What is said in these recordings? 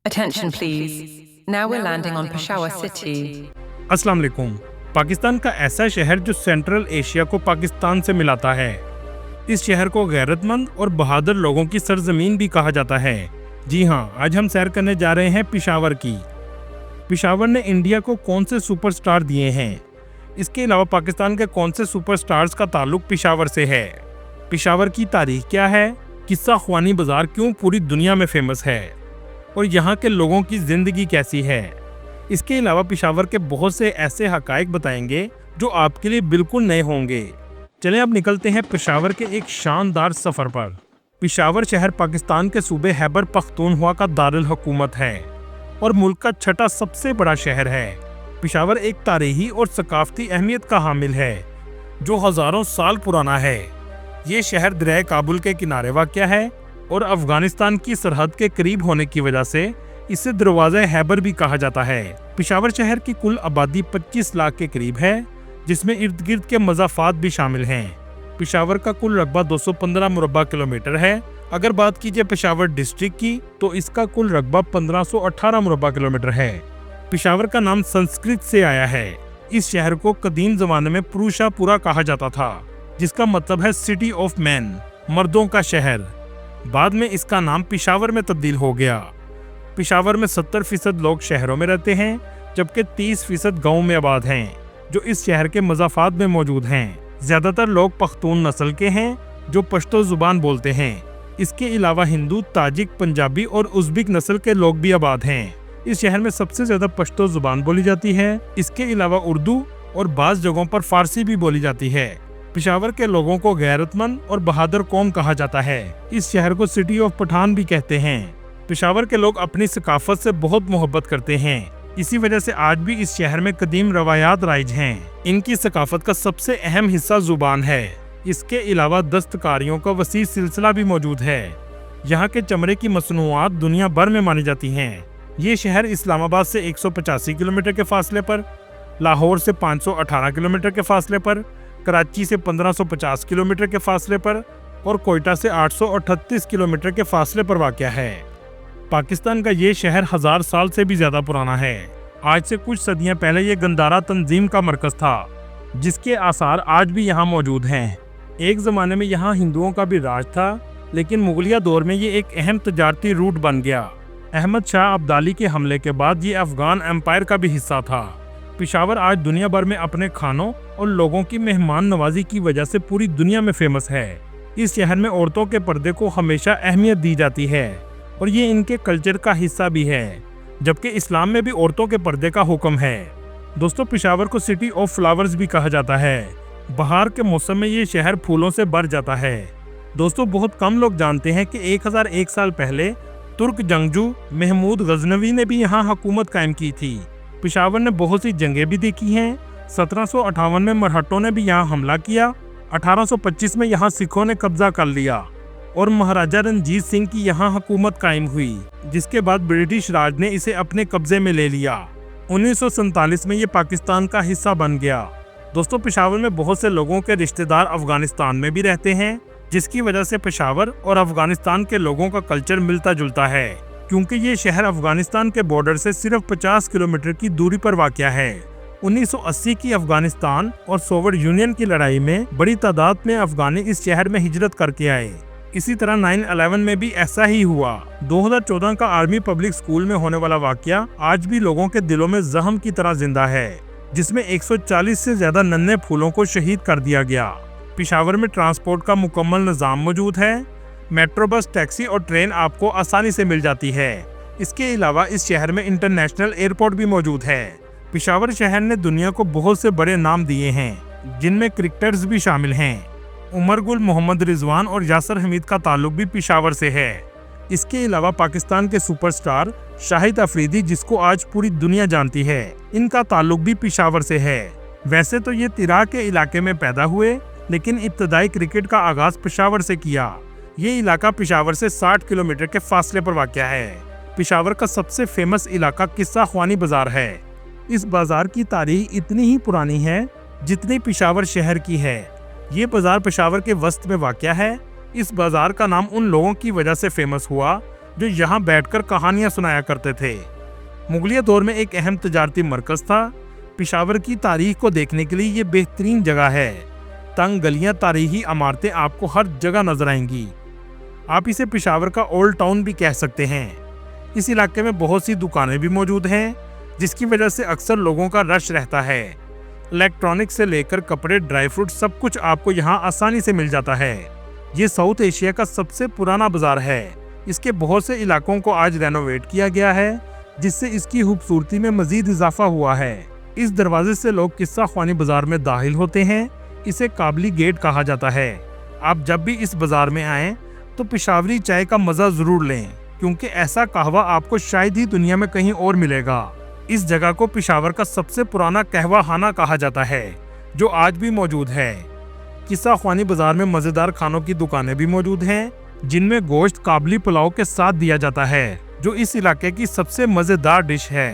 Attention please. Now we're landing on Peshawar city. अस्सलाम वालेकुम। पाकिस्तान का ऐसा शहर जो सेंट्रल एशिया को पाकिस्तान से मिलाता है। इस शहर को गैरतमंद और बहादुर लोगों की सरजमीन भी कहा जाता है। जी हाँ, आज हम सैर करने जा रहे हैं पेशावर की। पेशावर ने इंडिया को कौन से सुपरस्टार दिए हैं? इसके अलावा पाकिस्तान के कौन से सुपरस्टार्स का ताल्लुक पेशावर से है? पेशावर की तारीख क्या है? किस्सा ख्वानी बाजार क्यों पूरी दुनिया में फेमस है? और यहाँ के लोगों की जिंदगी कैसी है? इसके अलावा पेशावर के बहुत से ऐसे हकायक बताएंगे जो आपके लिए बिल्कुल नए होंगे। चलें अब निकलते हैं पेशावर के एक शानदार सफर पर। पेशावर शहर पाकिस्तान के सूबे खैबर पख्तूनख्वा का दारुल हुकूमत है और मुल्क का छठा सबसे बड़ा शहर है। पेशावर एक तारीखी और सकाफती अहमियत का हामिल है जो हजारों साल पुराना है। ये शहर दरिया काबुल के किनारे वाक़या है और अफगानिस्तान की सरहद के करीब होने की वजह से इसे दरवाज़ा खैबर भी कहा जाता है। पेशावर शहर की कुल आबादी 25 लाख के करीब है, जिसमें इर्द गिर्द के मज़ाफ़ात भी शामिल हैं। पेशावर का कुल रकबा 215 मुरब्बा किलोमीटर है। अगर बात कीजिए पेशावर डिस्ट्रिक्ट की तो इसका कुल रकबा 1518 मुरब्बा किलोमीटर है। पेशावर का नाम संस्कृत से आया है। इस शहर को कदीम ज़माने में पुरुषापुरा कहा जाता था, जिसका मतलब है सिटी ऑफ मैन, मर्दों का शहर। बाद में इसका नाम पेशावर में तब्दील हो गया। पेशावर में 70% लोग शहरों में रहते हैं, जबकि 30% गाँव में आबाद हैं, जो इस शहर के मज़ाफ़ात में मौजूद हैं। ज़्यादातर लोग पख्तून नस्ल के हैं, जो पश्तो ज़ुबान बोलते हैं। इसके अलावा हिंदू, ताजिक, पंजाबी और उज़्बेक नस्ल के लोग भी आबाद हैं। इस शहर में सबसे ज़्यादा पश्तो ज़ुबान बोली जाती है। इसके अलावा उर्दू और बाज़ जगहों पर फ़ारसी भी बोली जाती है। पेशावर के लोगों को गैरतमंद और बहादुर कौम कहा जाता है। इस शहर को सिटी ऑफ पठान भी कहते हैं। पेशावर के लोग अपनी सकाफत से बहुत मोहब्बत करते हैं। इसी वजह से आज भी इस शहर में कदीम रवायात राइज हैं। इनकी सकाफत का सबसे अहम हिस्सा ज़ुबान है। इसके अलावा दस्तकारियों का वसी सिलसिला भी मौजूद है। यहाँ के चमड़े की मसनूआत दुनिया भर में मानी जाती हैं। ये शहर इस्लामाबाद से 185 किलोमीटर के फासले पर, लाहौर से 518 किलोमीटर के फासले पर, कराची से 1550 किलोमीटर के फासले पर और कोयटा से 838 किलोमीटर के फासले पर वाक़या है। पाकिस्तान का ये शहर 1000 साल से भी ज़्यादा पुराना है। आज से कुछ सदियां पहले ये गंदारा तंजीम का मरकज़ था, जिसके आसार आज भी यहाँ मौजूद हैं। एक ज़माने में यहाँ हिंदुओं का भी राज था, लेकिन मुगलिया दौर में ये एक अहम तजारती रूट बन गया। अहमद शाह अब्दाली के हमले के बाद ये अफगान एम्पायर का भी हिस्सा था। पेशावर आज दुनिया भर में अपने खानों और लोगों की मेहमान नवाजी की वजह से पूरी दुनिया में फेमस है। इस शहर में औरतों के पर्दे को हमेशा अहमियत दी जाती है और ये इनके कल्चर का हिस्सा भी है, जबकि इस्लाम में भी औरतों के पर्दे का हुक्म है। दोस्तों, पेशावर को सिटी ऑफ फ्लावर्स भी कहा जाता है। बहार के मौसम में ये शहर फूलों से भर जाता है। दोस्तों, बहुत कम लोग जानते हैं कि 1001 साल पहले तुर्क जंगजू महमूद गजनवी ने भी यहाँ हुकूमत कायम की थी। पेशावर ने बहुत सी जंगें भी देखी हैं। 1758 में मरहट्टों ने भी यहाँ हमला किया। 1825 में यहाँ सिखों ने कब्जा कर लिया और महाराजा रणजीत सिंह की यहाँ हुकूमत कायम हुई, जिसके बाद ब्रिटिश राज ने इसे अपने कब्जे में ले लिया। 1947 में ये पाकिस्तान का हिस्सा बन गया। दोस्तों, पेशावर में बहुत से लोगों के रिश्तेदार अफगानिस्तान में भी रहते हैं, जिसकी वजह से पेशावर और अफगानिस्तान के लोगों का कल्चर मिलता जुलता है, क्योंकि ये शहर अफगानिस्तान के बॉर्डर से सिर्फ 50 किलोमीटर की दूरी पर वाक़या है। 1980 की अफगानिस्तान और सोवियत यूनियन की लड़ाई में बड़ी तादाद में अफगानी इस शहर में हिजरत करके आए। इसी तरह 9/11 में भी ऐसा ही हुआ। 2014 का आर्मी पब्लिक स्कूल में होने वाला वाक़या आज भी लोगों के दिलों में जख्म की तरह जिंदा है, जिसमें 140 से ज्यादा नन्हे फूलों को शहीद कर दिया गया। पेशावर में ट्रांसपोर्ट का मुकम्मल निज़ाम मौजूद है। मेट्रो, बस, टैक्सी और ट्रेन आपको आसानी से मिल जाती है। इसके अलावा इस शहर में इंटरनेशनल एयरपोर्ट भी मौजूद है। पेशावर शहर ने दुनिया को बहुत से बड़े नाम दिए हैं, जिनमें क्रिकेटर्स भी शामिल हैं। उमर गुल, मोहम्मद रिजवान और यासर हमीद का ताल्लुक भी पेशावर से है। इसके अलावा पाकिस्तान के सुपरस्टार शाहिद अफरीदी, जिसको आज पूरी दुनिया जानती है, इनका ताल्लुक भी पेशावर से है। वैसे तो ये तिरा के इलाके में पैदा हुए, लेकिन इब्तदाई क्रिकेट का आगाज पेशावर से किया। ये इलाका पेशावर से 60 किलोमीटर के फासले पर वाक़या है। पेशावर का सबसे फेमस इलाका किस्सा ख्वानी बाजार है। इस बाजार की तारीख इतनी ही पुरानी है जितनी पेशावर शहर की है। ये बाजार पेशावर के वस्त में वाक़या है। इस बाजार का नाम उन लोगों की वजह से फेमस हुआ जो यहाँ बैठकर कहानियां सुनाया करते थे। मुगलिया दौर में एक अहम तजारती मरकज था। पेशावर की तारीख को देखने के लिए ये बेहतरीन जगह है। तंग गलियां, तारीखी इमारतें आपको हर जगह नजर आएंगी। आप इसे पेशावर का ओल्ड टाउन भी कह सकते हैं। इस इलाके में बहुत सी दुकानें भी मौजूद हैं, जिसकी वजह से अक्सर लोगों का रश रहता है। इलेक्ट्रॉनिक से लेकर कपड़े, ड्राई फ्रूट, सब कुछ आपको यहाँ आसानी से मिल जाता है। ये साउथ एशिया का सबसे पुराना बाजार है। इसके बहुत से इलाकों को आज रेनोवेट किया गया है, जिससे इसकी खूबसूरती में मजीद इजाफा हुआ है। इस दरवाजे से लोग किस्सा ख्वानी बाजार में दाखिल होते हैं। इसे काबली गेट कहा जाता है। आप जब भी इस बाजार में आएं तो पेशावरी चाय का मजा जरूर लें, क्योंकि ऐसा कहवा आपको शायद ही दुनिया में कहीं और मिलेगा। इस जगह को पेशावर का सबसे पुराना कहवा खाना कहा जाता है, जो आज भी मौजूद है। किस्सा ख्वानी बाजार में मजेदार खानों की दुकानें भी मौजूद हैं, जिनमें गोश्त काबली पुलाव के साथ दिया जाता है, जो इस इलाके की सबसे मजेदार डिश है।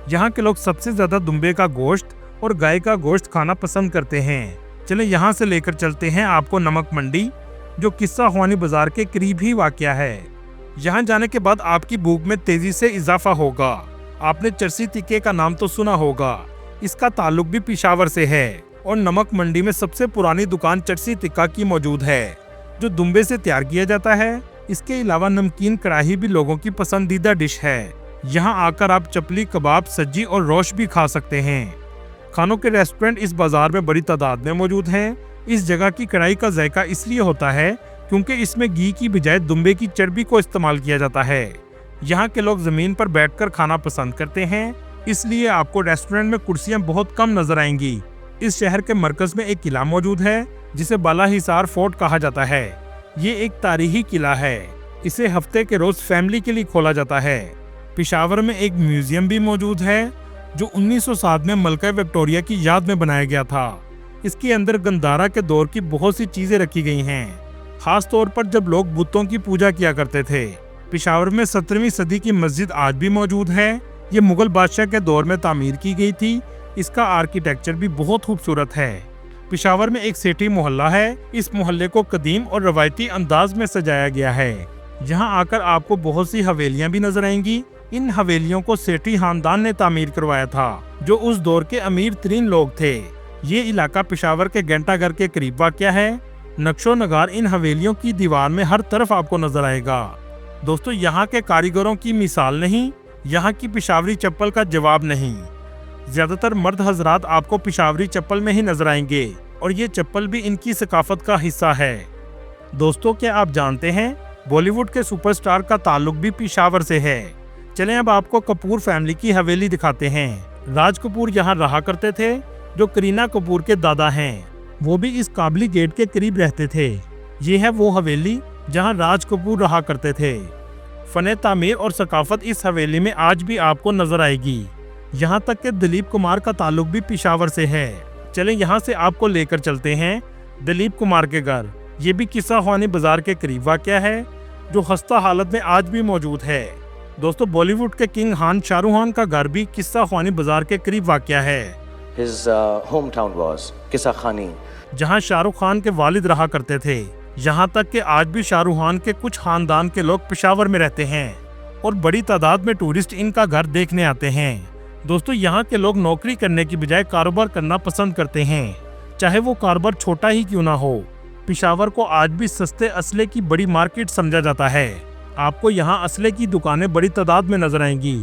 यहाँ के लोग सबसे ज्यादा दुम्बे का गोश्त और गाय का गोश्त खाना पसंद करते हैं। चले यहाँ से लेकर चलते हैं आपको नमक मंडी, जो किस्सा ख्वानी बाजार के करीब ही वाक़या है। यहाँ जाने के बाद आपकी भूख में तेजी से इजाफा होगा। आपने चरसी टिक्के का नाम तो सुना होगा। इसका ताल्लुक भी पेशावर से है और नमक मंडी में सबसे पुरानी दुकान चरसी टिक्का की मौजूद है, जो दुम्बे से तैयार किया जाता है। इसके अलावा नमकीन कढ़ाई भी लोगों की पसंदीदा डिश है। यहाँ आकर आप चपली, कबाब, सज्जी और रोश भी खा सकते हैं। खानों के रेस्टोरेंट इस बाजार में बड़ी तादाद में मौजूद हैं। इस जगह की कढ़ाई का जायका इसलिए होता है क्योंकि इसमें घी की बजाय दुम्बे की चर्बी को इस्तेमाल किया जाता है। यहाँ के लोग जमीन पर बैठकर खाना पसंद करते हैं, इसलिए आपको रेस्टोरेंट में कुर्सियाँ बहुत कम नजर आएंगी। इस शहर के मरकज में एक किला मौजूद है, जिसे बाला हिसार फोर्ट कहा जाता है। ये एक तारीखी किला है। इसे हफ्ते के रोज फैमिली के लिए खोला जाता है। पेशावर में एक म्यूजियम भी मौजूद है, जो 1907 में मलका विक्टोरिया की याद में बनाया गया था। इसके अंदर गंधारा के दौर की बहुत सी चीजें रखी गई हैं, खास तौर पर जब लोग बुतों की पूजा किया करते थे। पेशावर में 17वीं सदी की मस्जिद आज भी मौजूद है। ये मुगल बादशाह के दौर में तामीर की गई थी। इसका आर्किटेक्चर भी बहुत खूबसूरत है। पेशावर में एक सेठी मोहल्ला है। इस मोहल्ले को कदीम और रवायती अंदाज में सजाया गया है। यहाँ आकर आपको बहुत सी हवेलियाँ भी नजर आएंगी। इन हवेलियों को सेठी खानदान ने तामीर करवाया था, जो उस दौर के अमीर तरीन लोग थे। ये इलाका पेशावर के घंटाघर के करीब वाक़या है। नक्शो नगार इन हवेलियों की दीवार में हर तरफ आपको नजर आएगा। दोस्तों, यहाँ के कारीगरों की मिसाल नहीं, यहाँ की पेशावरी चप्पल का जवाब नहीं। ज्यादातर मर्द हजरात आपको पेशावरी चप्पल में ही नजर आएंगे, और ये चप्पल भी इनकी सकाफत का हिस्सा है। दोस्तों, क्या आप जानते हैं बॉलीवुड के सुपरस्टार का ताल्लुक भी पेशावर से है। चलें अब आपको कपूर फैमिली की हवेली दिखाते हैं। राज कपूर यहाँ रहा करते थे, जो करीना कपूर के दादा हैं। वो भी इस काबली गेट के करीब रहते थे। ये है वो हवेली जहाँ राज कपूर रहा करते थे। फने तामीर और सकाफत इस हवेली में आज भी आपको नजर आएगी। यहाँ तक कि दिलीप कुमार का ताल्लुक भी पेशावर से है। चलें यहाँ से आपको लेकर चलते हैं दिलीप कुमार के घर। ये भी किस्सा ख्वानी बाजार के करीब वाक़या है, जो खस्ता हालत में आज भी मौजूद है। दोस्तों, बॉलीवुड के किंग खान शाहरुख खान का घर भी किस्सा ख्वानी बाजार के करीब वाक़या है। His hometown was किस्सा खानी, जहां शाहरुख खान के वालिद रहा करते थे। यहां तक कि आज भी शाहरुख खान के कुछ खानदान के लोग पेशावर में रहते हैं और बड़ी तादाद में टूरिस्ट इनका घर देखने आते हैं। दोस्तों, यहाँ के लोग नौकरी करने की बजाय कारोबार करना पसंद करते हैं, चाहे वो कारोबार छोटा ही क्यों ना हो। पेशावर को आज भी सस्ते असले की बड़ी मार्केट समझा जाता है। आपको यहाँ असले की दुकानें बड़ी तादाद में नजर आएंगी।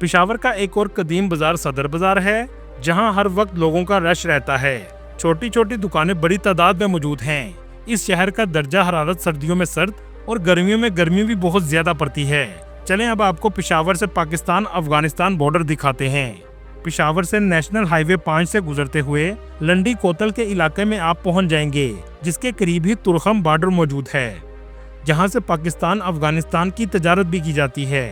पेशावर का एक और कदीम बाजार सदर बाजार है, जहाँ हर वक्त लोगों का रश रहता है। छोटी छोटी दुकानें बड़ी तादाद में मौजूद हैं। इस शहर का दर्जा हरारत सर्दियों में सर्द और गर्मियों में गर्मी भी बहुत ज्यादा पड़ती है। चलें अब आपको पेशावर से पाकिस्तान अफगानिस्तान बॉर्डर दिखाते हैं। पेशावर से नेशनल हाईवे 5 से गुजरते हुए लंडी कोतल के इलाके में आप पहुंच जाएंगे, जिसके करीब ही तुरखम बॉर्डर मौजूद है, जहां से पाकिस्तान अफगानिस्तान की तजारत भी की जाती है।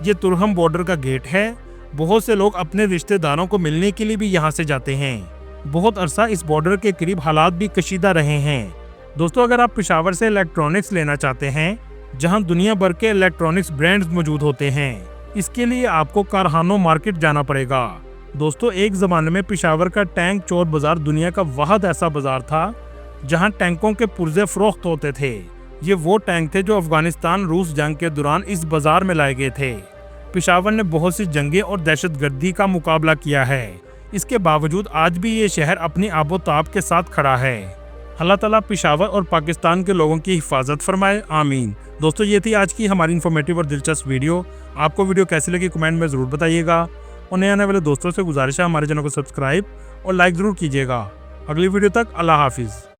ये तुरखम बॉर्डर का गेट है। बहुत से लोग अपने रिश्तेदारों को मिलने के लिए भी यहाँ से जाते हैं। बहुत अरसा इस बॉर्डर के करीब हालात भी कशीदा रहे हैं। दोस्तों, अगर आप पेशावर से इलेक्ट्रॉनिक्स लेना चाहते हैं, जहां दुनिया भर के इलेक्ट्रॉनिक्स ब्रांड्स मौजूद होते हैं, इसके लिए आपको कारखानों मार्केट जाना पड़ेगा। दोस्तों, एक ज़माने में पेशावर का टैंक चौर बाजार दुनिया का वाहिद ऐसा बाजार था जहां टैंकों के पुर्जे फरोख्त होते थे یہ وہ ٹینک تھے جو افغانستان روس جنگ کے دوران اس بازار میں لائے گئے تھے۔ پشاور نے بہت سی جنگیں اور دہشت گردی کا مقابلہ کیا ہے، اس کے باوجود آج بھی یہ شہر اپنی آب و تاب کے ساتھ کھڑا ہے۔ اللہ تعالیٰ پشاور اور پاکستان کے لوگوں کی حفاظت فرمائے، آمین۔ دوستو یہ تھی آج کی ہماری انفارمیٹیو اور دلچسپ ویڈیو۔ آپ کو ویڈیو کیسی لگی کمنٹ میں ضرور بتائیے گا، اور نئے آنے والے دوستوں سے گزارش ہے ہمارے چینل کو سبسکرائب اور لائک ضرور کیجیے گا۔ اگلی ویڈیو تک اللہ حافظ۔